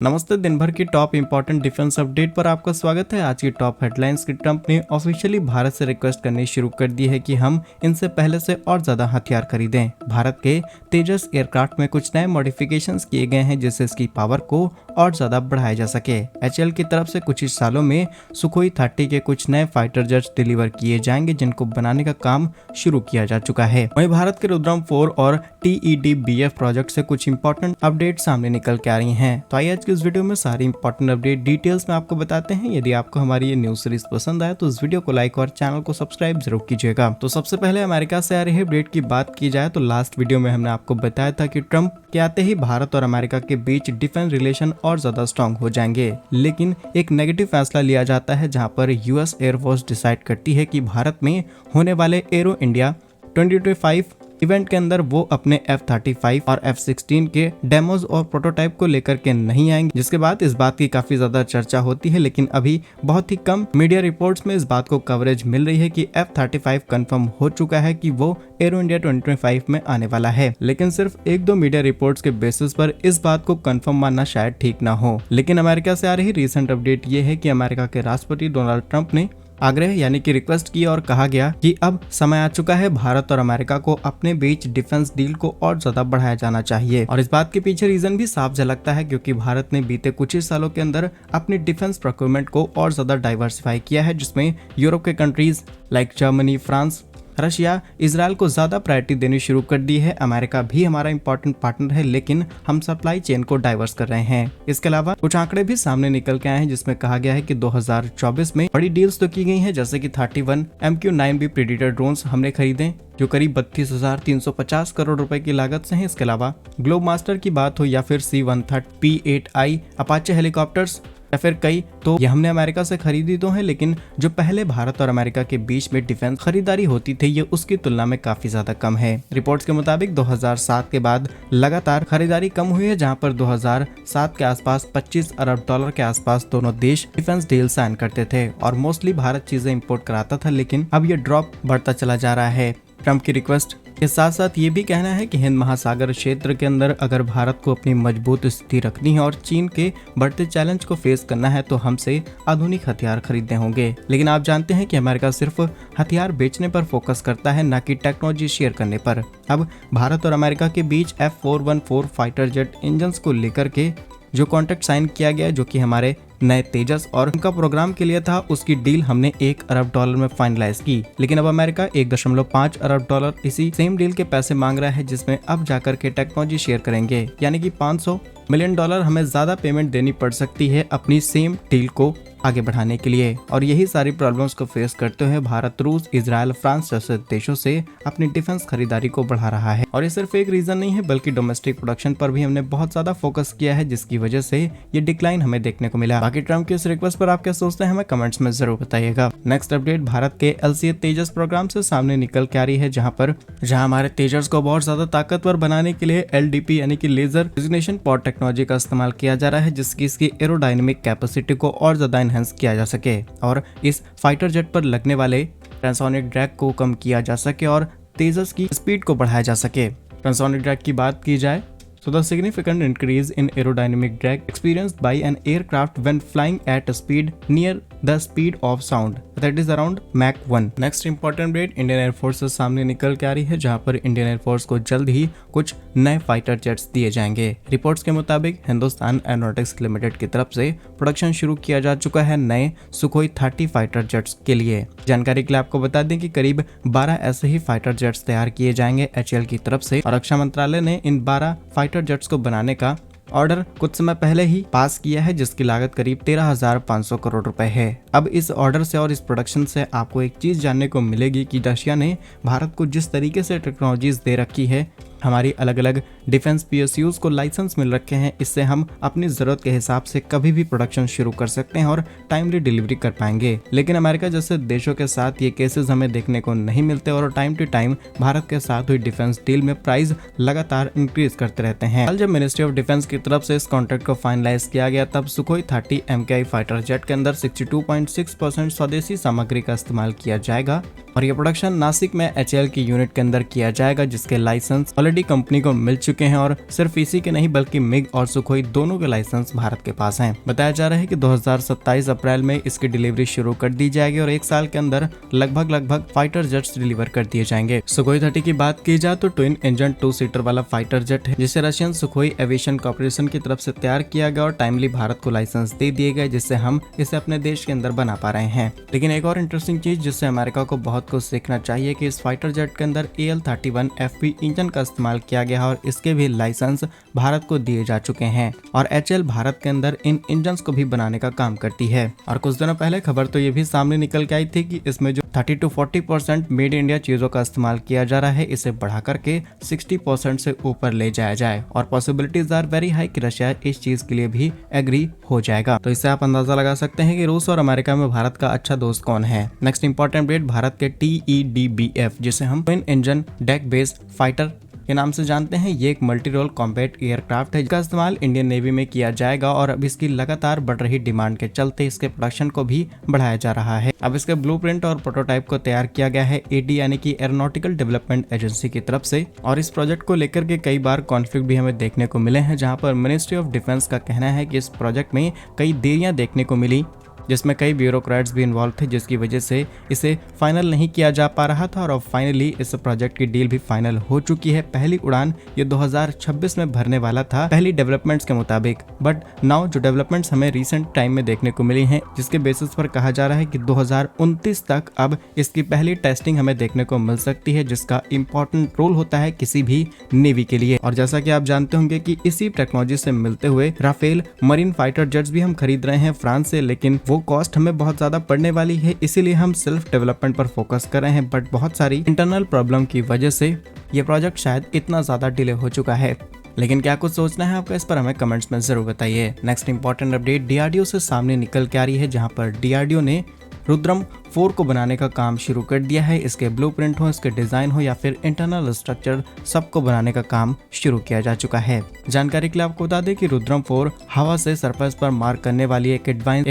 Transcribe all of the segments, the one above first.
नमस्ते। दिन भर की टॉप इंपॉर्टेंट डिफेंस अपडेट पर आपका स्वागत है। आज की टॉप हेडलाइंस की ट्रंप ने ऑफिशियली भारत से रिक्वेस्ट करनी शुरू कर दी है कि हम इनसे पहले से और ज्यादा हथियार खरीदें। भारत के तेजस एयरक्राफ्ट में कुछ नए मॉडिफिकेशंस किए गए हैं जिससे इसकी पावर को और ज्यादा बढ़ाया जा सके। एचएएल की तरफ से कुछ ही सालों में सुखोई 30 के कुछ नए फाइटर जेट्स डिलीवर किए जाएंगे जिनको बनाने का काम शुरू किया जा चुका है। वहीं भारत के रुद्रम 4 और TEDBF प्रोजेक्ट से कुछ इंपॉर्टेंट अपडेट सामने निकल के आ रही हैं। तो आइए आज की इस वीडियो में सारी इंपॉर्टेंट अपडेट डिटेल्स में आपको बताते हैं। यदि आपको हमारी ये न्यूज सीरीज पसंद आए तो इस वीडियो को लाइक और चैनल को सब्सक्राइब जरूर कीजिएगा। तो सबसे पहले अमेरिका से आ रही अपडेट की बात की जाए तो लास्ट वीडियो में हमने आपको बताया था कि ट्रंप के आते ही भारत और अमेरिका के बीच डिफेंस रिलेशन और ज्यादा स्ट्रॉन्ग हो जाएंगे, लेकिन एक नेगेटिव फैसला लिया जाता है जहां पर यूएस एयरफोर्स डिसाइड करती है कि भारत में होने वाले एरो इंडिया 2025 इवेंट के अंदर वो अपने F-35 और F-16 के डेमोज और प्रोटोटाइप को लेकर के नहीं आएंगे, जिसके बाद इस बात की काफी ज्यादा चर्चा होती है। लेकिन अभी बहुत ही कम मीडिया रिपोर्ट्स में इस बात को कवरेज मिल रही है कि F-35 कंफर्म हो चुका है कि वो एरो इंडिया 2025 में आने वाला है। लेकिन सिर्फ एक दो मीडिया रिपोर्ट्स के बेसिस पर इस बात को कंफर्म मानना शायद ठीक ना हो। लेकिन अमेरिका से आ रही रिसेंट अपडेट ये है कि अमेरिका के राष्ट्रपति डोनाल्ड ट्रंप ने आग्रह यानी कि रिक्वेस्ट की और कहा गया कि अब समय आ चुका है भारत और अमेरिका को अपने बीच डिफेंस डील को और ज्यादा बढ़ाया जाना चाहिए। और इस बात के पीछे रीजन भी साफ झलकता है क्योंकि भारत ने बीते कुछ ही सालों के अंदर अपनी डिफेंस प्रोक्योरमेंट को और ज्यादा डाइवर्सिफाई किया है, जिसमें यूरोप के countries like Germany, France, Russia, Israel को ज्यादा प्रायोरिटी देनी शुरू कर दी है। अमेरिका भी हमारा इंपॉर्टेंट पार्टनर है, लेकिन हम सप्लाई चेन को डाइवर्स कर रहे हैं। इसके अलावा कुछ आंकड़े भी सामने निकल के आए हैं जिसमें कहा गया है कि 2024 में बड़ी डील्स तो की गई हैं, जैसे कि 31 MQ-9B प्रेडेटर ड्रोन्स हमने खरीदे जो करीब 32,350 करोड़ रुपए की लागत से हैं। इसके अलावा ग्लोब मास्टर की बात हो या फिर C-130 P-8I अपाचे हेलीकॉप्टर्स या फिर कई, तो ये हमने अमेरिका से खरीदी तो है, लेकिन जो पहले भारत और अमेरिका के बीच में डिफेंस खरीदारी होती थी ये उसकी तुलना में काफी ज्यादा कम है। रिपोर्ट्स के मुताबिक 2007 के बाद लगातार खरीदारी कम हुई है, जहां पर 2007 के आसपास 25 अरब डॉलर के आसपास दोनों देश डिफेंस डील साइन करते थे और मोस्टली भारत चीजें इंपोर्ट कराता था, लेकिन अब ये ड्रॉप बढ़ता चला जा रहा है। ट्रंप की रिक्वेस्ट के साथ साथ ये भी कहना है कि हिंद महासागर क्षेत्र के अंदर अगर भारत को अपनी मजबूत स्थिति रखनी है और चीन के बढ़ते चैलेंज को फेस करना है तो हमसे आधुनिक हथियार खरीदने होंगे। लेकिन आप जानते हैं कि अमेरिका सिर्फ हथियार बेचने पर फोकस करता है, न कि टेक्नोलॉजी शेयर करने पर। अब भारत और अमेरिका के बीच F-414 फाइटर जेट इंजन को लेकर के जो कॉन्ट्रैक्ट साइन किया गया, जो कि हमारे नए तेजस और उनका प्रोग्राम के लिए था, उसकी डील हमने 1 अरब डॉलर में फाइनलाइज की। लेकिन अब अमेरिका 1.5 अरब डॉलर इसी सेम डील के पैसे मांग रहा है, जिसमें अब जाकर के टेक्नोलॉजी शेयर करेंगे, यानी कि $500 मिलियन हमें ज्यादा पेमेंट देनी पड़ सकती है अपनी सेम डील को आगे बढ़ाने के लिए। और यही सारी प्रॉब्लम्स को फेस करते हुए भारत रूस, इजराइल, फ्रांस जैसे देशों से अपनी डिफेंस खरीदारी को बढ़ा रहा है। और ये सिर्फ एक रीजन नहीं है, बल्कि डोमेस्टिक प्रोडक्शन पर भी हमने बहुत ज्यादा फोकस किया है, जिसकी वजह से ये डिक्लाइन हमें देखने को मिला। बाकी ट्रंप की इस रिक्वेस्ट पर आप क्या सोचते हैं हमें कमेंट्स में जरूर बताइएगा। नेक्स्ट अपडेट भारत के LCA तेजस प्रोग्राम से सामने निकल के आ रही है, जहां हमारे तेजस को बहुत ज्यादा ताकतवर बनाने के लिए LDP यानी कि लेजर डिजिग्नेशन पॉड टेक्नोलॉजी का इस्तेमाल किया जा रहा है, जिसकी इसकी एरोडायनेमिक कैपेसिटी को और ज्यादा एनहांस किया जा सके और इस फाइटर जेट पर लगने वाले ट्रांसोनिक ड्रैग को कम किया जा सके और तेजस की स्पीड को बढ़ाया जा सके। ट्रांसोनिक ड्रैग की बात की जाए so the significant increase in aerodynamic drag experienced by an aircraft when flying at a speed near the speed of sound, that is around Mach 1। Next important update Indian air force से सामने निकल के आ रही है, जहां पर इंडियन एयरफोर्स को जल्द ही कुछ नए फाइटर जेट्स दिए जाएंगे। रिपोर्ट्स के मुताबिक हिंदुस्तान एरोनॉटिक्स लिमिटेड की तरफ से प्रोडक्शन शुरू किया जा चुका है नए सुखोई 30 फाइटर जेट्स के लिए। जानकारी के लिए आपको बता दें कि करीब 12 ऐसे ही फाइटर जेट्स तैयार किए जाएंगे HAL की तरफ से, और रक्षा मंत्रालय ने इन 12 फाइटर जेट्स को बनाने का ऑर्डर कुछ समय पहले ही पास किया है, जिसकी लागत करीब 13,500 करोड़ रुपए है। अब इस ऑर्डर से और इस प्रोडक्शन से आपको एक चीज जानने को मिलेगी कि रशिया ने भारत को जिस तरीके से टेक्नोलॉजीज दे रखी है, हमारी अलग अलग डिफेंस PSUs को लाइसेंस मिल रखे हैं, इससे हम अपनी जरूरत के हिसाब से कभी भी प्रोडक्शन शुरू कर सकते हैं और टाइमली डिलीवरी कर पाएंगे। लेकिन अमेरिका जैसे देशों के साथ ये केसेस हमें देखने को नहीं मिलते और टाइम टू टाइम भारत के साथ हुई डिफेंस डील में प्राइस लगातार इंक्रीज करते रहते हैं। कल जब मिनिस्ट्री ऑफ डिफेंस की तरफ से इस कॉन्ट्रैक्ट को फाइनलाइज किया गया, तब सुखोई 30 MKI फाइटर जेट के अंदर 62.6% स्वदेशी सामग्री का इस्तेमाल किया जाएगा और ये प्रोडक्शन नासिक में HAL की यूनिट के अंदर किया जाएगा, जिसके लाइसेंस ऑलरेडी कंपनी को मिल चुके हैं और सिर्फ इसी के नहीं बल्कि मिग और सुखोई दोनों के लाइसेंस भारत के पास हैं। बताया जा रहा है कि 2027 अप्रैल में इसकी डिलीवरी शुरू कर दी जाएगी और 1 साल के अंदर लगभग फाइटर जेट्स डिलीवर कर दिए जाएंगे। सुखोई 30 की बात की जाए तो ट्विन इंजन 2 सीटर वाला फाइटर जेट है, जिसे रशियन सुखोई एविएशन कॉर्पोरेशन की तरफ से तैयार किया गया और टाइमली भारत को लाइसेंस दे दिए गए, जिससे हम इसे अपने देश के अंदर बना पा रहे हैं। लेकिन एक और इंटरेस्टिंग चीज जिससे अमेरिका को बहुत कुछ सीखना चाहिए कि इस फाइटर जेट के अंदर AL-31 FP इंजन का इस्तेमाल किया गया है और इसके भी लाइसेंस भारत को दिए जा चुके हैं और HAL भारत के अंदर इन इंजन को भी बनाने का काम करती है। और कुछ दिनों पहले खबर तो ये भी सामने निकल के आई थी कि इसमें जो 30 to 40% मेड इंडिया चीजों का इस्तेमाल किया जा रहा है, इसे बढ़ा करके 60% से ऊपर ले जाया जाए और पॉसिबिलिटीज आर वेरी हाई कि रशिया इस चीज के लिए भी एग्री हो जाएगा। तो इससे आप अंदाजा लगा सकते हैं कि रूस और अमेरिका में भारत का अच्छा दोस्त कौन है। नेक्स्ट इंपॉर्टेंट अपडेट, भारत के TEDBF जिसे हम twin engine deck based fighter के नाम से जानते हैं, ये एक मल्टी रोल कॉम्बैट एयरक्राफ्ट है जिसका इस्तेमाल इंडियन नेवी में किया जाएगा और अब इसकी लगातार बढ़ रही डिमांड के चलते इसके प्रोडक्शन को भी बढ़ाया जा रहा है। अब इसके ब्लूप्रिंट और प्रोटोटाइप को तैयार किया गया है AD यानी कि एरोनॉटिकल डेवलपमेंट एजेंसी की तरफ से और इस प्रोजेक्ट को लेकर के कई बार कॉन्फ्लिक्ट भी हमें देखने को मिले हैं, जहां पर मिनिस्ट्री ऑफ डिफेंस का कहना है कि इस प्रोजेक्ट में कई देरियां देखने को मिली, जिसमें कई ब्यूरोक्रेट्स भी इन्वॉल्व थे, जिसकी वजह से इसे फाइनल नहीं किया जा पा रहा था और अब फाइनली इस प्रोजेक्ट की डील भी फाइनल हो चुकी है। पहली उड़ान ये 2026 में भरने वाला था पहली डेवलपमेंट्स के मुताबिक, बट नाउ जो डेवलपमेंट्स हमें रिसेंट टाइम में देखने को मिली हैं, जिसके बेसिस पर कहा जा रहा है कि 2029 तक अब इसकी पहली टेस्टिंग हमें देखने को मिल सकती है, जिसका इंपॉर्टेंट रोल होता है किसी भी नेवी के लिए। और जैसा कि आप जानते होंगे कि इसी टेक्नोलॉजी से मिलते हुए राफेल मरीन फाइटर जेट्स भी हम खरीद रहे हैं फ्रांस से, लेकिन वो कॉस्ट हमें बहुत ज्यादा पड़ने वाली है, इसीलिए हम सेल्फ डेवलपमेंट पर फोकस कर रहे हैं। बट बहुत सारी इंटरनल प्रॉब्लम की वजह से ये प्रोजेक्ट शायद इतना ज्यादा डिले हो चुका है। लेकिन क्या कुछ सोचना है आपका, इस पर हमें कमेंट्स में जरूर बताइए। नेक्स्ट इंपॉर्टेंट अपडेट DRDO से सामने निकल के आ रही है, जहां पर DRDO ने रुद्रम 4 को बनाने का काम शुरू कर दिया है। इसके ब्लूप्रिंट हो, इसके डिजाइन हो या फिर इंटरनल स्ट्रक्चर, सबको बनाने का काम शुरू किया जा चुका है। जानकारी के लिए आपको बता दें कि रुद्रम 4 हवा से सरफेस पर मार करने वाली एक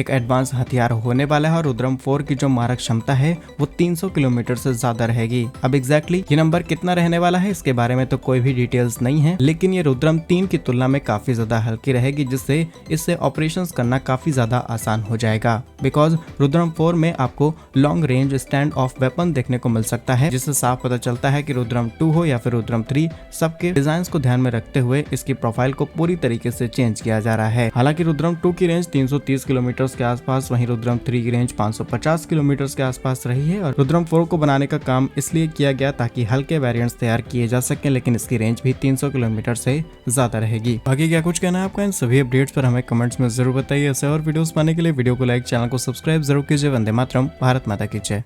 एडवांस हथियार होने वाला है और रुद्रम 4 की जो मारक क्षमता है वो 300 किलोमीटर से ज्यादा रहेगी। अब एग्जैक्टली ये नंबर कितना रहने वाला है इसके बारे में तो कोई भी डिटेल्स नहीं है, लेकिन ये रुद्रम 3 की तुलना में काफी ज्यादा हल्की रहेगी, जिससे इससे ऑपरेशंस करना काफी ज्यादा आसान हो जाएगा। बिकॉज रुद्रम 4 में आपको long range stand of weapon देखने को मिल सकता है, जिससे साफ पता चलता है कि रुद्रम 2 हो या फिर रुद्रम 3, सबके डिजाइन को ध्यान में रखते हुए इसकी प्रोफाइल को पूरी तरीके से चेंज किया जा रहा है। हालांकि रुद्रम 2 की रेंज 330 किलोमीटर के आसपास, वहीं रुद्रम 3 की रेंज 550 किलोमीटर के आसपास रही है और रुद्रम 4 को बनाने का काम इसलिए किया गया ताकि हल्के वेरिएंट्स तैयार किए जा सके, लेकिन इसकी रेंज भी 300 किलोमीटर से ज्यादा रहेगी। बाकी क्या कुछ कहना है आपका इन सभी अपडेट्स पर हमें कमेंट्स में जरूर बताइए। ऐसे और वीडियोस पाने के लिए वीडियो को लाइक, चैनल को सब्सक्राइब जरूर कीजिए। वंदे मातरम, भारत माता की जय।